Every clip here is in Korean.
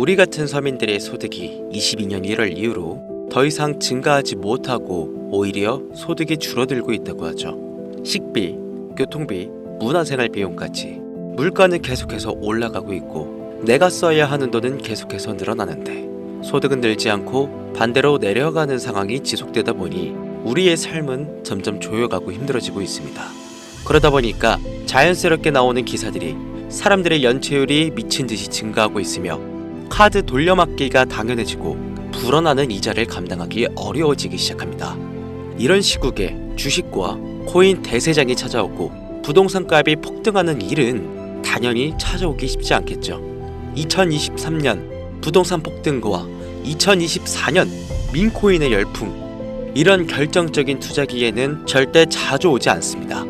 우리 같은 서민들의 소득이 22년 1월 이후로 더 이상 증가하지 못하고 오히려 소득이 줄어들고 있다고 하죠. 식비, 교통비, 문화생활 비용까지 물가는 계속해서 올라가고 있고 내가 써야 하는 돈은 계속해서 늘어나는데 소득은 늘지 않고 반대로 내려가는 상황이 지속되다 보니 우리의 삶은 점점 조여가고 힘들어지고 있습니다. 그러다 보니까 자연스럽게 나오는 기사들이 사람들의 연체율이 미친 듯이 증가하고 있으며 카드 돌려막기가 당연해지고 불어나는 이자를 감당하기 어려워지기 시작합니다. 이런 시국에 주식과 코인 대세장이 찾아오고 부동산 값이 폭등하는 일은 당연히 찾아오기 쉽지 않겠죠. 2023년 부동산 폭등과 2024년 민코인의 열풍, 이런 결정적인 투자기에는 절대 자주 오지 않습니다.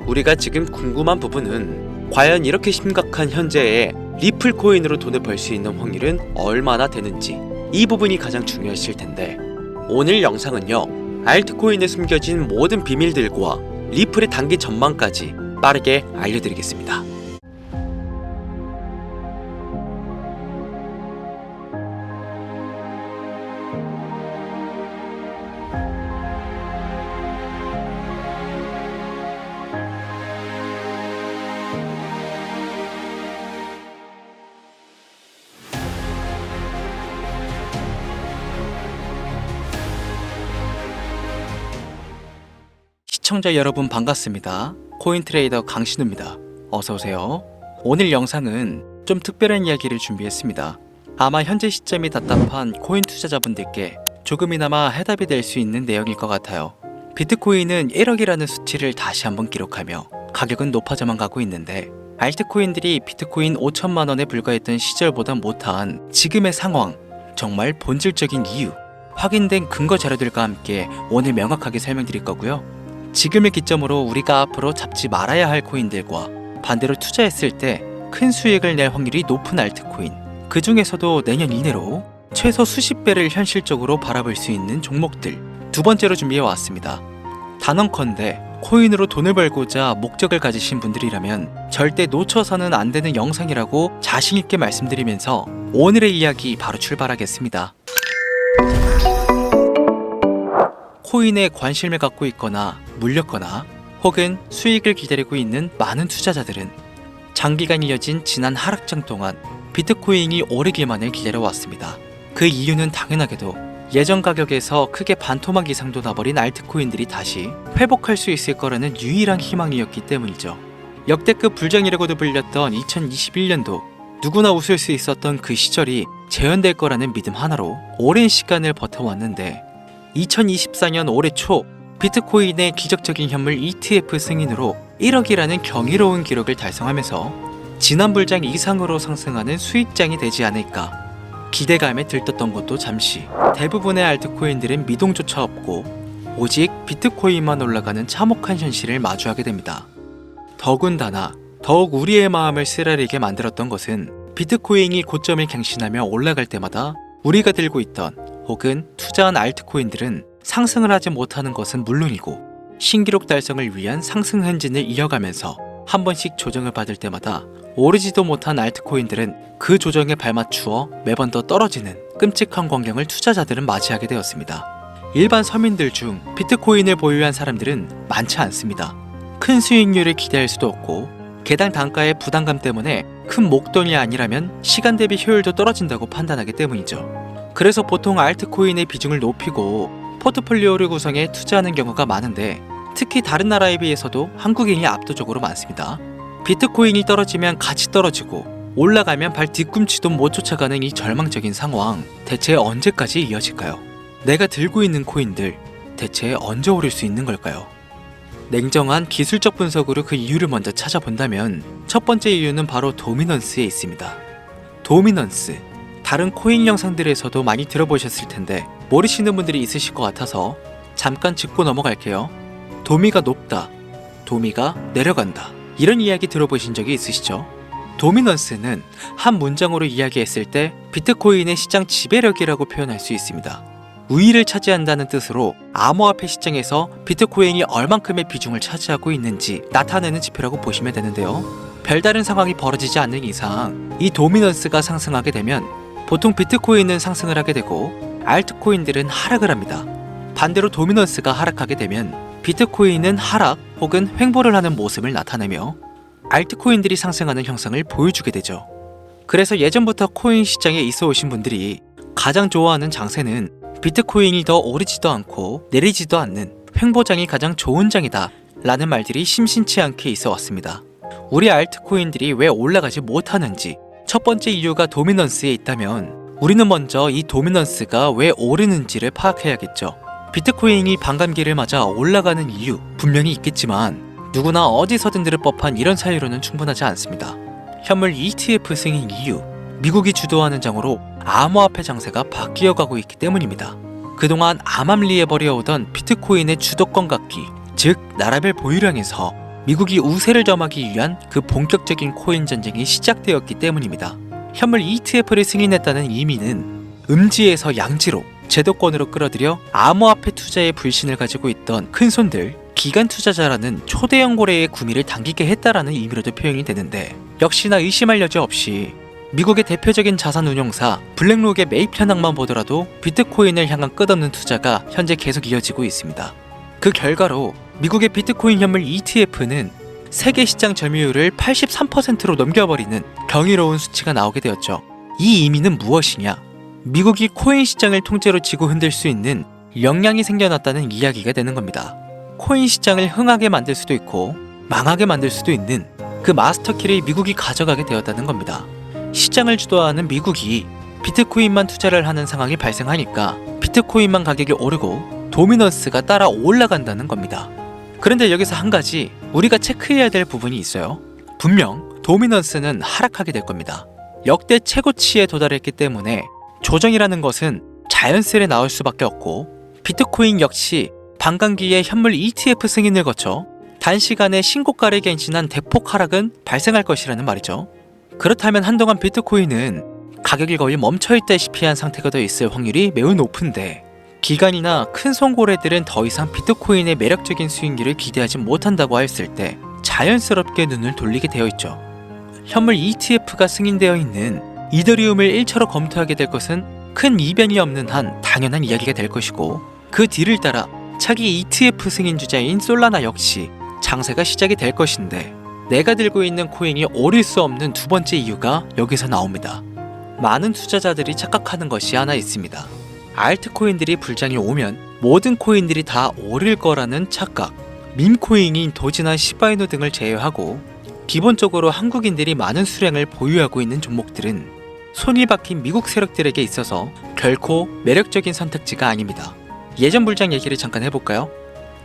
우리가 지금 궁금한 부분은 과연 이렇게 심각한 현재에 리플 코인으로 돈을 벌 수 있는 확률은 얼마나 되는지, 이 부분이 가장 중요하실 텐데 오늘 영상은요, 알트코인에 숨겨진 모든 비밀들과 리플의 단기 전망까지 빠르게 알려드리겠습니다. 시청자 여러분 반갑습니다. 코인트레이더 강신우입니다. 어서오세요. 오늘 영상은 좀 특별한 이야기를 준비했습니다. 아마 현재 시점이 답답한 코인 투자자분들께 조금이나마 해답이 될 수 있는 내용일 것 같아요. 비트코인은 1억이라는 수치를 다시 한번 기록하며 가격은 높아져만 가고 있는데 알트코인들이 비트코인 5천만 원에 불과했던 시절보다 못한 지금의 상황, 정말 본질적인 이유, 확인된 근거 자료들과 함께 오늘 명확하게 설명드릴 거고요. 지금을 기점으로 우리가 앞으로 잡지 말아야 할 코인들과 반대로 투자했을 때 큰 수익을 낼 확률이 높은 알트코인, 그 중에서도 내년 이내로 최소 수십 배를 현실적으로 바라볼 수 있는 종목들, 두 번째로 준비해 왔습니다. 단언컨대 코인으로 돈을 벌고자 목적을 가지신 분들이라면 절대 놓쳐서는 안 되는 영상이라고 자신있게 말씀드리면서 오늘의 이야기 바로 출발하겠습니다. 코인에 관심을 갖고 있거나 물렸거나 혹은 수익을 기다리고 있는 많은 투자자들은 장기간 이어진 지난 하락장 동안 비트코인이 오르기만을 기다려왔습니다. 그 이유는 당연하게도 예전 가격에서 크게 반토막 이상도 나버린 알트코인들이 다시 회복할 수 있을 거라는 유일한 희망이었기 때문이죠. 역대급 불장이라고도 불렸던 2021년도, 누구나 웃을 수 있었던 그 시절이 재현될 거라는 믿음 하나로 오랜 시간을 버텨왔는데 2024년 올해 초 비트코인의 기적적인 현물 ETF 승인으로 1억이라는 경이로운 기록을 달성하면서 지난 불장 이상으로 상승하는 수익장이 되지 않을까 기대감에 들떴던 것도 잠시, 대부분의 알트코인들은 미동조차 없고 오직 비트코인만 올라가는 참혹한 현실을 마주하게 됩니다. 더군다나 더욱 우리의 마음을 쓰라리게 만들었던 것은 비트코인이 고점을 갱신하며 올라갈 때마다 우리가 들고 있던 혹은 투자한 알트코인들은 상승을 하지 못하는 것은 물론이고 신기록 달성을 위한 상승 행진을 이어가면서 한 번씩 조정을 받을 때마다 오르지도 못한 알트코인들은 그 조정에 발맞추어 매번 더 떨어지는 끔찍한 광경을 투자자들은 맞이하게 되었습니다. 일반 서민들 중 비트코인을 보유한 사람들은 많지 않습니다. 큰 수익률을 기대할 수도 없고 개당 단가의 부담감 때문에 큰 목돈이 아니라면 시간 대비 효율도 떨어진다고 판단하기 때문이죠. 그래서 보통 알트코인의 비중을 높이고 포트폴리오를 구성해 투자하는 경우가 많은데 특히 다른 나라에 비해서도 한국인이 압도적으로 많습니다. 비트코인이 떨어지면 같이 떨어지고 올라가면 발 뒤꿈치도 못 쫓아가는 이 절망적인 상황, 대체 언제까지 이어질까요? 내가 들고 있는 코인들 대체 언제 오를 수 있는 걸까요? 냉정한 기술적 분석으로 그 이유를 먼저 찾아본다면 첫 번째 이유는 바로 도미넌스에 있습니다. 도미넌스, 다른 코인 영상들에서도 많이 들어보셨을 텐데 모르시는 분들이 있으실 것 같아서 잠깐 짚고 넘어갈게요. 도미가 높다, 도미가 내려간다, 이런 이야기 들어보신 적이 있으시죠? 도미넌스는 한 문장으로 이야기했을 때 비트코인의 시장 지배력이라고 표현할 수 있습니다. 우위를 차지한다는 뜻으로 암호화폐 시장에서 비트코인이 얼만큼의 비중을 차지하고 있는지 나타내는 지표라고 보시면 되는데요. 별다른 상황이 벌어지지 않는 이상 이 도미넌스가 상승하게 되면 보통 비트코인은 상승을 하게 되고 알트코인들은 하락을 합니다. 반대로 도미넌스가 하락하게 되면 비트코인은 하락 혹은 횡보를 하는 모습을 나타내며 알트코인들이 상승하는 형상을 보여주게 되죠. 그래서 예전부터 코인 시장에 있어 오신 분들이 가장 좋아하는 장세는 비트코인이 더 오르지도 않고 내리지도 않는 횡보장이 가장 좋은 장이다 라는 말들이 심심치 않게 있어 왔습니다. 우리 알트코인들이 왜 올라가지 못하는지 첫 번째 이유가 도미넌스에 있다면 우리는 먼저 이 도미넌스가 왜 오르는지를 파악해야겠죠. 비트코인이 반감기를 맞아 올라가는 이유 분명히 있겠지만 누구나 어디서든 들을 법한 이런 사유로는 충분하지 않습니다. 현물 ETF 승인 이유, 미국이 주도하는 장으로 암호화폐 장세가 바뀌어가고 있기 때문입니다. 그동안 암암리에 벌여오던 비트코인의 주도권 갖기, 즉 나라별 보유량에서 미국이 우세를 점하기 위한 그 본격적인 코인 전쟁이 시작되었기 때문입니다. 현물 ETF를 승인했다는 의미는 음지에서 양지로 제도권으로 끌어들여 암호화폐 투자에 불신을 가지고 있던 큰손들, 기관 투자자라는 초대형 고래의 구미를 당기게 했다라는 의미로도 표현이 되는데 역시나 의심할 여지 없이 미국의 대표적인 자산운용사 블랙록의 매입 현황만 보더라도 비트코인을 향한 끝없는 투자가 현재 계속 이어지고 있습니다. 그 결과로 미국의 비트코인 현물 ETF는 세계 시장 점유율을 83%로 넘겨버리는 경이로운 수치가 나오게 되었죠. 이 의미는 무엇이냐? 미국이 코인 시장을 통째로 쥐고 흔들 수 있는 역량이 생겨났다는 이야기가 되는 겁니다. 코인 시장을 흥하게 만들 수도 있고 망하게 만들 수도 있는 그 마스터키를 미국이 가져가게 되었다는 겁니다. 시장을 주도하는 미국이 비트코인만 투자를 하는 상황이 발생하니까 비트코인만 가격이 오르고 도미넌스가 따라 올라간다는 겁니다. 그런데 여기서 한 가지 우리가 체크해야 될 부분이 있어요. 분명 도미넌스는 하락하게 될 겁니다. 역대 최고치에 도달했기 때문에 조정이라는 것은 자연스레 나올 수밖에 없고 비트코인 역시 반감기에 현물 ETF 승인을 거쳐 단시간에 신고가를 갱신한 대폭 하락은 발생할 것이라는 말이죠. 그렇다면 한동안 비트코인은 가격이 거의 멈춰있다시피 한 상태가 더 있을 확률이 매우 높은데 기관이나 큰 손고래들은 더 이상 비트코인의 매력적인 수익률을 기대하지 못한다고 했을 때 자연스럽게 눈을 돌리게 되어 있죠. 현물 ETF가 승인되어 있는 이더리움을 1차로 검토하게 될 것은 큰 이변이 없는 한 당연한 이야기가 될 것이고 그 뒤를 따라 차기 ETF 승인 주자인 솔라나 역시 장세가 시작이 될 것인데 내가 들고 있는 코인이 오를 수 없는 두 번째 이유가 여기서 나옵니다. 많은 투자자들이 착각하는 것이 하나 있습니다. 알트코인들이 불장이 오면 모든 코인들이 다 오를 거라는 착각. 밈코인인 도지나 시바이누 등을 제외하고 기본적으로 한국인들이 많은 수량을 보유하고 있는 종목들은 손이 박힌 미국 세력들에게 있어서 결코 매력적인 선택지가 아닙니다. 예전 불장 얘기를 잠깐 해볼까요?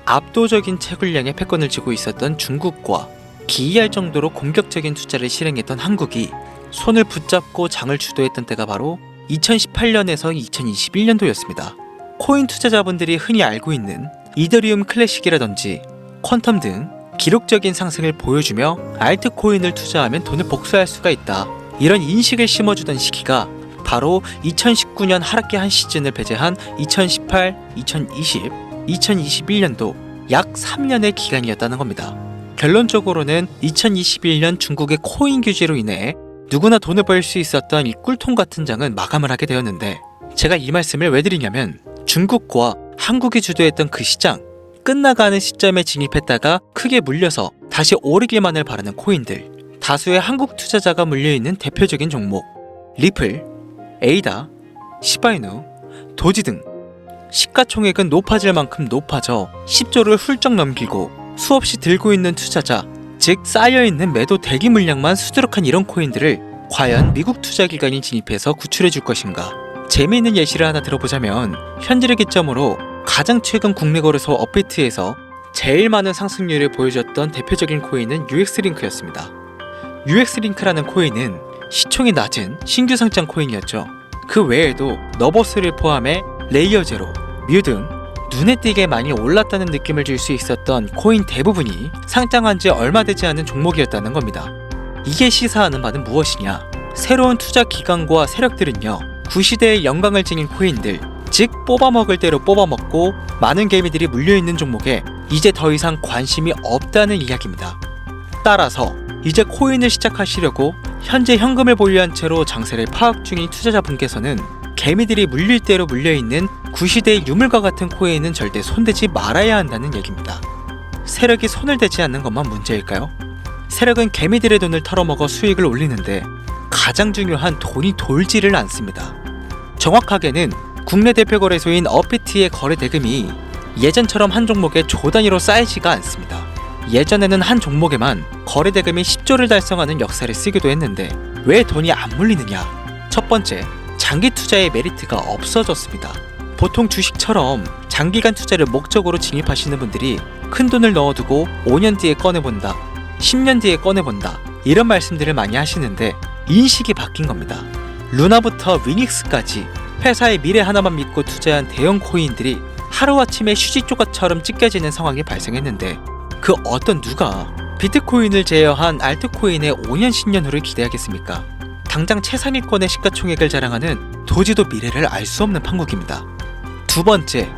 압도적인 채굴량의 패권을 쥐고 있었던 중국과 기이할 정도로 공격적인 투자를 실행했던 한국이 손을 붙잡고 장을 주도했던 때가 바로 2018년에서 2021년도였습니다. 코인 투자자분들이 흔히 알고 있는 이더리움 클래식이라든지 퀀텀 등 기록적인 상승을 보여주며 알트코인을 투자하면 돈을 복수할 수가 있다. 이런 인식을 심어주던 시기가 바로 2019년 하락기 한 시즌을 배제한 2018, 2020, 2021년도 약 3년의 기간이었다는 겁니다. 결론적으로는 2021년 중국의 코인 규제로 인해 누구나 돈을 벌 수 있었던 이 꿀통 같은 장은 마감을 하게 되었는데 제가 이 말씀을 왜 드리냐면 중국과 한국이 주도했던 그 시장 끝나가는 시점에 진입했다가 크게 물려서 다시 오르기만을 바라는 코인들 다수의 한국 투자자가 물려있는 대표적인 종목 리플, 에이다, 시바이누, 도지 등 시가총액은 높아질 만큼 높아져 10조를 훌쩍 넘기고 수없이 들고 있는 투자자 즉 쌓여있는 매도 대기 물량만 수두룩한 이런 코인들을 과연 미국 투자기관이 진입해서 구출해 줄 것인가. 재미있는 예시를 하나 들어보자면 현재를 기점으로 가장 최근 국내 거래소 업비트에서 제일 많은 상승률을 보여줬던 대표적인 코인은 UX링크였습니다. UX링크라는 코인은 시총이 낮은 신규 상장 코인이었죠. 그 외에도 너버스를 포함해 레이어 제로, 뮤 등 눈에 띄게 많이 올랐다는 느낌을 줄 수 있었던 코인 대부분이 상장한 지 얼마 되지 않은 종목이었다는 겁니다. 이게 시사하는 바는 무엇이냐? 새로운 투자 기관과 세력들은요, 구시대의 영광을 지닌 코인들, 즉 뽑아먹을 대로 뽑아먹고 많은 개미들이 물려있는 종목에 이제 더 이상 관심이 없다는 이야기입니다. 따라서 이제 코인을 시작하시려고 현재 현금을 보유한 채로 장세를 파악 중인 투자자분께서는 개미들이 물릴 대로 물려있는 구시대의 유물과 같은 코인은 절대 손대지 말아야 한다는 얘기입니다. 세력이 손을 대지 않는 것만 문제일까요? 세력은 개미들의 돈을 털어먹어 수익을 올리는데 가장 중요한 돈이 돌지를 않습니다. 정확하게는 국내 대표 거래소인 어피트의 거래 대금이 예전처럼 한 종목에 조 단위로 쌓이지가 않습니다. 예전에는 한 종목에만 거래 대금이 10조를 달성하는 역사를 쓰기도 했는데 왜 돈이 안 물리느냐? 첫 번째, 장기 투자의 메리트가 없어졌습니다. 보통 주식처럼 장기간 투자를 목적으로 진입하시는 분들이 큰 돈을 넣어두고 5년 뒤에 꺼내본다, 10년 뒤에 꺼내본다 이런 말씀들을 많이 하시는데 인식이 바뀐 겁니다. 루나부터 위닉스까지 회사의 미래 하나만 믿고 투자한 대형 코인들이 하루아침에 휴지조각처럼 찢겨지는 상황이 발생했는데 그 어떤 누가 비트코인을 제외한 알트코인의 5년 10년 후를 기대하겠습니까? 당장 최상위권의 시가총액을 자랑하는 도지도 미래를 알 수 없는 판국입니다. 두 번째,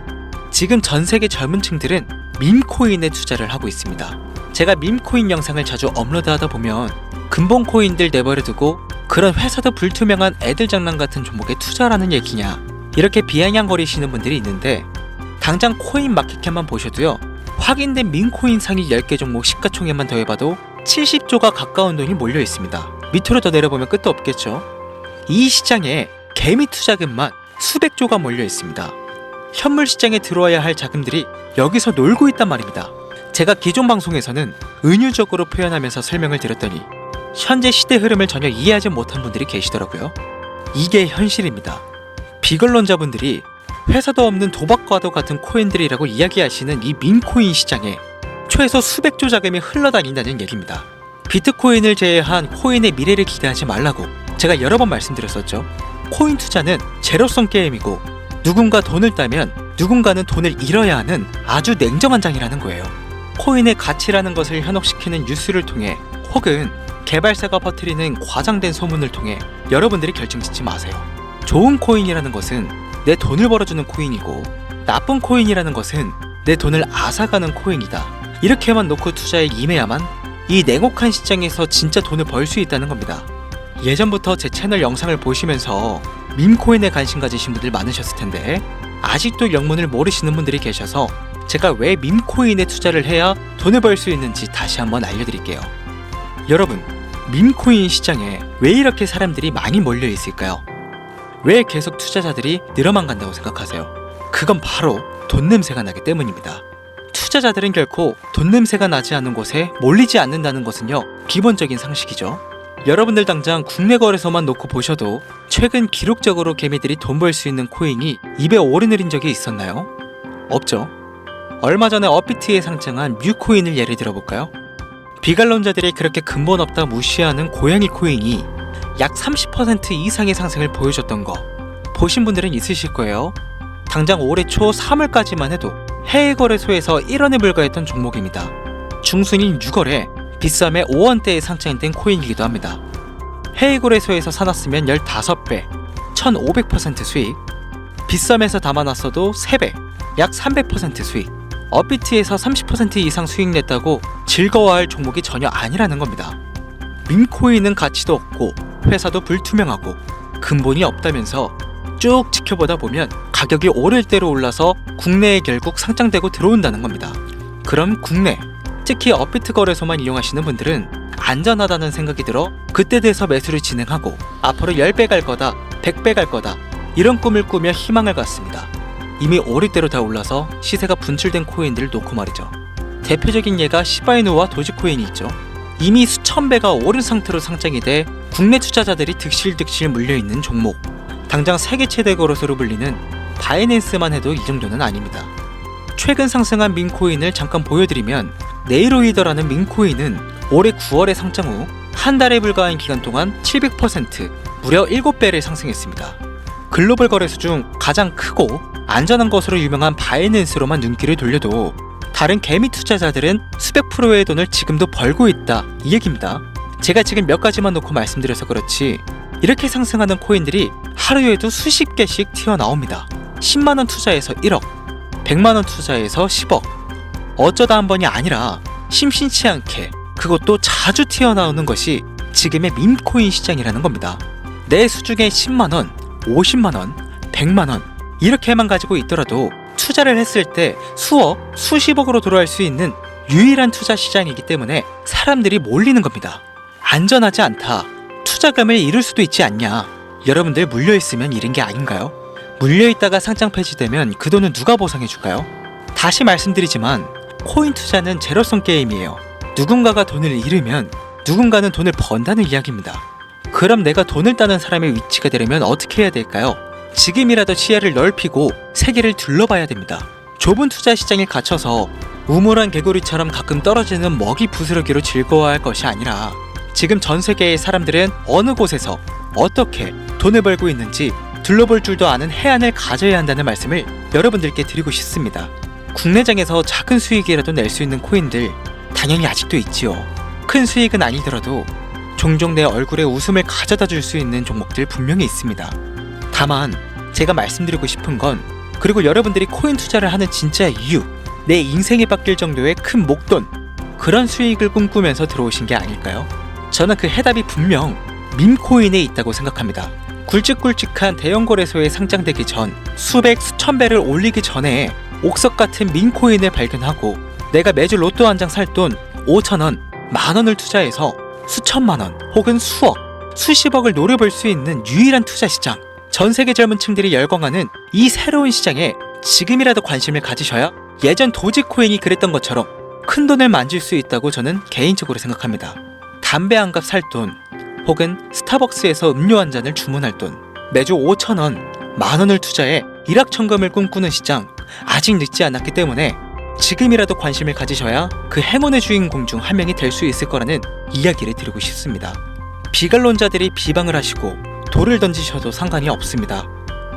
지금 전 세계 젊은 층들은 밈코인에 투자를 하고 있습니다. 제가 밈코인 영상을 자주 업로드하다 보면 근본 코인들 내버려두고 그런 회사도 불투명한 애들 장난 같은 종목에 투자라는 얘기냐 이렇게 비아냥거리시는 분들이 있는데 당장 코인 마켓캡만 보셔도요 확인된 밈코인 상위 10개 종목 시가총액만 더해봐도 70조가 가까운 돈이 몰려 있습니다. 밑으로 더 내려보면 끝도 없겠죠. 이 시장에 개미 투자금만 수백조가 몰려 있습니다. 현물 시장에 들어와야 할 자금들이 여기서 놀고 있단 말입니다. 제가 기존 방송에서는 은유적으로 표현하면서 설명을 드렸더니 현재 시대 흐름을 전혀 이해하지 못한 분들이 계시더라고요. 이게 현실입니다. 비걸론자분들이 회사도 없는 도박과도 같은 코인들이라고 이야기하시는 이 밈코인 시장에 최소 수백조 자금이 흘러다닌다는 얘기입니다. 비트코인을 제외한 코인의 미래를 기대하지 말라고 제가 여러 번 말씀드렸었죠. 코인 투자는 제로성 게임이고 누군가 돈을 따면 누군가는 돈을 잃어야 하는 아주 냉정한 장이라는 거예요. 코인의 가치라는 것을 현혹시키는 뉴스를 통해 혹은 개발사가 퍼뜨리는 과장된 소문을 통해 여러분들이 결정짓지 마세요. 좋은 코인이라는 것은 내 돈을 벌어주는 코인이고 나쁜 코인이라는 것은 내 돈을 앗아가는 코인이다. 이렇게만 놓고 투자에 임해야만 이 냉혹한 시장에서 진짜 돈을 벌 수 있다는 겁니다. 예전부터 제 채널 영상을 보시면서 밈코인에 관심 가지신 분들 많으셨을 텐데 아직도 영문을 모르시는 분들이 계셔서 제가 왜 밈코인에 투자를 해야 돈을 벌 수 있는지 다시 한번 알려드릴게요. 여러분, 밈코인 시장에 왜 이렇게 사람들이 많이 몰려 있을까요? 왜 계속 투자자들이 늘어만 간다고 생각하세요? 그건 바로 돈 냄새가 나기 때문입니다. 투자자들은 결코 돈 냄새가 나지 않는 곳에 몰리지 않는다는 것은요 기본적인 상식이죠. 여러분들 당장 국내 거래소만 놓고 보셔도 최근 기록적으로 개미들이 돈 벌 수 있는 코인이 입에 오르내린 적이 있었나요? 없죠. 얼마 전에 어피트에 상장한 뮤코인을 예를 들어볼까요? 비관론자들이 그렇게 근본 없다 무시하는 고양이 코인이 약 30% 이상의 상승을 보여줬던 거 보신 분들은 있으실 거예요. 당장 올해 초 3월까지만 해도 해외 거래소에서 1원에 불과했던 종목입니다. 중순인 6월에 비싸매 5원대에 상장된 코인이기도 합니다. 해외 거래소에서 사놨으면 15배, 1500% 수익, 비싸매서 담아놨어도 3배, 약 300% 수익, 업비트에서 30% 이상 수익 냈다고 즐거워할 종목이 전혀 아니라는 겁니다. 밈코인은 가치도 없고 회사도 불투명하고 근본이 없다면서 쭉 지켜보다 보면 가격이 오를 대로 올라서 국내에 결국 상장되고 들어온다는 겁니다. 그럼 국내, 특히 업비트 거래소만 이용하시는 분들은 안전하다는 생각이 들어 그때 돼서 매수를 진행하고 앞으로 10배 갈 거다, 100배 갈 거다 이런 꿈을 꾸며 희망을 갖습니다. 이미 오를 대로 다 올라서 시세가 분출된 코인들을 놓고 말이죠. 대표적인 예가 시바이누와 도지코인이 있죠. 이미 수천 배가 오른 상태로 상장이 돼 국내 투자자들이 득실득실 물려있는 종목. 당장 세계 최대 거래소로 불리는 바이낸스만 해도 이 정도는 아닙니다. 최근 상승한 밈코인을 잠깐 보여드리면 네이로이더라는 밈코인은 올해 9월에 상장 후 한 달에 불과한 기간 동안 700% 무려 7배를 상승했습니다. 글로벌 거래소 중 가장 크고 안전한 것으로 유명한 바이낸스로만 눈길을 돌려도 다른 개미 투자자들은 수백 프로의 돈을 지금도 벌고 있다 이 얘기입니다. 제가 지금 몇 가지만 놓고 말씀드려서 그렇지 이렇게 상승하는 코인들이 하루에도 수십 개씩 튀어나옵니다. 10만원 투자해서 1억, 100만원 투자해서 10억. 어쩌다 한 번이 아니라 심심치 않게 그것도 자주 튀어나오는 것이 지금의 밈코인 시장이라는 겁니다. 내 수중에 10만원, 50만원, 100만원 이렇게만 가지고 있더라도 투자를 했을 때 수억, 수십억으로 돌아갈 수 있는 유일한 투자 시장이기 때문에 사람들이 몰리는 겁니다. 안전하지 않다. 투자금을 잃을 수도 있지 않냐. 여러분들 물려있으면 잃은 게 아닌가요? 물려있다가 상장 폐지되면 그 돈은 누가 보상해줄까요? 다시 말씀드리지만 코인 투자는 제로섬 게임이에요. 누군가가 돈을 잃으면 누군가는 돈을 번다는 이야기입니다. 그럼 내가 돈을 따는 사람의 위치가 되려면 어떻게 해야 될까요? 지금이라도 시야를 넓히고 세계를 둘러봐야 됩니다. 좁은 투자 시장에 갇혀서 우물한 개구리처럼 가끔 떨어지는 먹이 부스러기로 즐거워할 것이 아니라 지금 전 세계의 사람들은 어느 곳에서 어떻게 돈을 벌고 있는지 둘러볼 줄도 아는 해안을 가져야 한다는 말씀을 여러분들께 드리고 싶습니다. 국내장에서 작은 수익이라도 낼 수 있는 코인들 당연히 아직도 있지요. 큰 수익은 아니더라도 종종 내 얼굴에 웃음을 가져다 줄 수 있는 종목들 분명히 있습니다. 다만 제가 말씀드리고 싶은 건 그리고 여러분들이 코인 투자를 하는 진짜 이유, 내 인생이 바뀔 정도의 큰 목돈, 그런 수익을 꿈꾸면서 들어오신 게 아닐까요? 저는 그 해답이 분명 밈코인에 있다고 생각합니다. 굵직굵직한 대형 거래소에 상장되기 전 수백 수천 배를 올리기 전에 옥석 같은 밈코인을 발견하고 내가 매주 로또 한 장 살 돈 5,000원, 만원을 투자해서 수천만원 혹은 수억, 수십억을 노려볼 수 있는 유일한 투자 시장, 전 세계 젊은 층들이 열광하는 이 새로운 시장에 지금이라도 관심을 가지셔야 예전 도지코인이 그랬던 것처럼 큰 돈을 만질 수 있다고 저는 개인적으로 생각합니다. 담배 한 갑 살 돈 혹은 스타벅스에서 음료 한 잔을 주문할 돈, 매주 5,000원, 만원을 투자해 일확천금을 꿈꾸는 시장, 아직 늦지 않았기 때문에 지금이라도 관심을 가지셔야 그 행운의 주인공 중 한 명이 될 수 있을 거라는 이야기를 드리고 싶습니다. 비관론자들이 비방을 하시고 돌을 던지셔도 상관이 없습니다.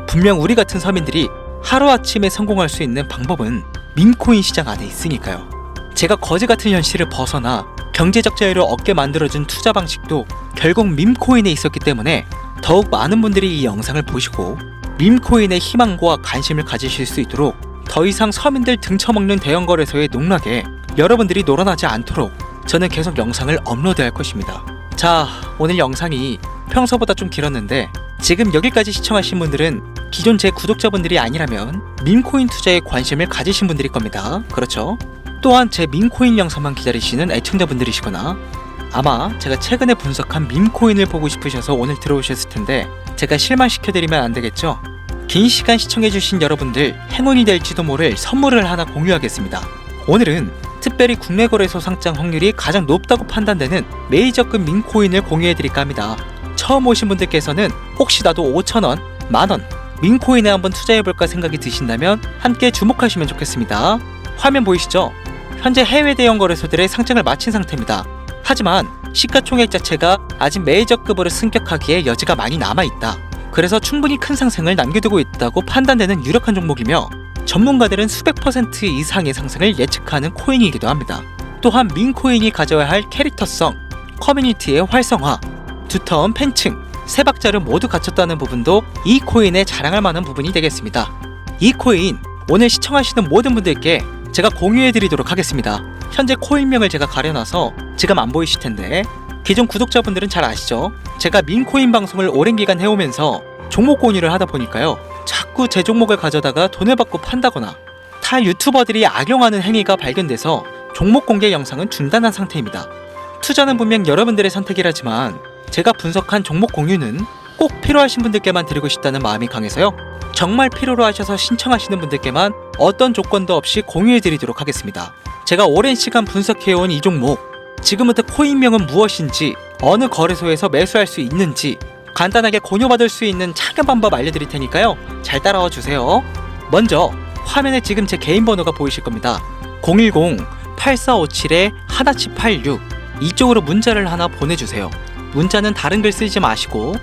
분명 우리 같은 서민들이 하루아침에 성공할 수 있는 방법은 밈코인 시장 안에 있으니까요. 제가 거지 같은 현실을 벗어나 경제적 자유를 얻게 만들어준 투자 방식도 결국 밈코인에 있었기 때문에 더욱 많은 분들이 이 영상을 보시고 밈코인의 희망과 관심을 가지실 수 있도록 더 이상 서민들 등쳐먹는 대형 거래소의 농락에 여러분들이 놀아나지 않도록 저는 계속 영상을 업로드할 것입니다. 자, 오늘 영상이 평소보다 좀 길었는데 지금 여기까지 시청하신 분들은 기존 제 구독자분들이 아니라면 밈코인 투자에 관심을 가지신 분들일 겁니다. 그렇죠? 또한 제 밈코인 영상만 기다리시는 애청자분들이시거나 아마 제가 최근에 분석한 밈코인을 보고 싶으셔서 오늘 들어오셨을 텐데 제가 실망시켜드리면 안 되겠죠? 긴 시간 시청해주신 여러분들 행운이 될지도 모를 선물을 하나 공유하겠습니다. 오늘은 특별히 국내 거래소 상장 확률이 가장 높다고 판단되는 메이저급 밈코인을 공유해드릴까 합니다. 처음 오신 분들께서는 혹시 나도 5,000원, 만원 밈코인에 한번 투자해볼까 생각이 드신다면 함께 주목하시면 좋겠습니다. 화면 보이시죠? 현재 해외 대형 거래소들의 상장을 마친 상태입니다. 하지만 시가총액 자체가 아직 메이저급으로 승격하기에 여지가 많이 남아있다. 그래서 충분히 큰 상승을 남겨두고 있다고 판단되는 유력한 종목이며 전문가들은 수백 % 이상의 상승을 예측하는 코인이기도 합니다. 또한 밈코인이 가져야 할 캐릭터성, 커뮤니티의 활성화, 두터운 팬층, 세 박자를 모두 갖췄다는 부분도 이 코인에 자랑할 만한 부분이 되겠습니다. 이 코인 오늘 시청하시는 모든 분들께 제가 공유해드리도록 하겠습니다. 현재 코인명을 제가 가려놔서 지금 안 보이실 텐데 기존 구독자분들은 잘 아시죠? 제가 밈코인 방송을 오랜 기간 해오면서 종목 공유를 하다 보니까요, 자꾸 제 종목을 가져다가 돈을 받고 판다거나 타 유튜버들이 악용하는 행위가 발견돼서 종목 공개 영상은 중단한 상태입니다. 투자는 분명 여러분들의 선택이라지만 제가 분석한 종목 공유는 꼭 필요하신 분들께만 드리고 싶다는 마음이 강해서요, 정말 필요로 하셔서 신청하시는 분들께만 어떤 조건도 없이 공유해드리도록 하겠습니다. 제가 오랜 시간 분석해온 이 종목, 지금부터 코인명은 무엇인지, 어느 거래소에서 매수할 수 있는지 간단하게 공유받을 수 있는 참여 방법 알려드릴 테니까요, 잘 따라와 주세요. 먼저 화면에 지금 제 개인 번호가 보이실 겁니다. 010-8457-1786 이쪽으로 문자를 하나 보내주세요. 문자는 다른 글 쓰지 마시고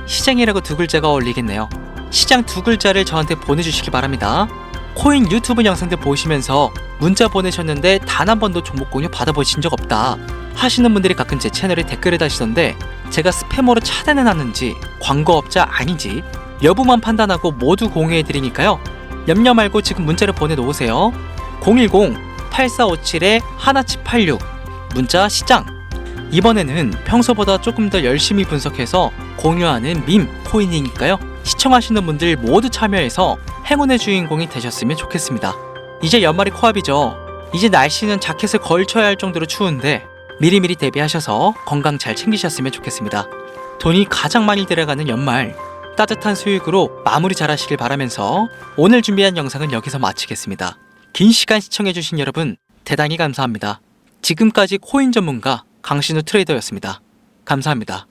시장이라고 두 글자가 어울리겠네요. 시장 두 글자를 저한테 보내주시기 바랍니다. 코인 유튜브 영상들 보시면서 문자 보내셨는데 단 한 번도 종목 공유 받아보신 적 없다 하시는 분들이 가끔 제 채널에 댓글을 다시던데 제가 스팸으로 차단해놨는지 광고업자 아닌지 여부만 판단하고 모두 공유해드리니까요, 염려 말고 지금 문자를 보내놓으세요. 010-8457-1786 문자 시장, 이번에는 평소보다 조금 더 열심히 분석해서 공유하는 밈 코인이니까요. 시청하시는 분들 모두 참여해서 행운의 주인공이 되셨으면 좋겠습니다. 이제 연말이 코앞이죠. 이제 날씨는 자켓을 걸쳐야 할 정도로 추운데 미리미리 대비하셔서 건강 잘 챙기셨으면 좋겠습니다. 돈이 가장 많이 들어가는 연말, 따뜻한 수익으로 마무리 잘 하시길 바라면서 오늘 준비한 영상은 여기서 마치겠습니다. 긴 시간 시청해주신 여러분 대단히 감사합니다. 지금까지 코인 전문가 강신우 트레이더였습니다. 감사합니다.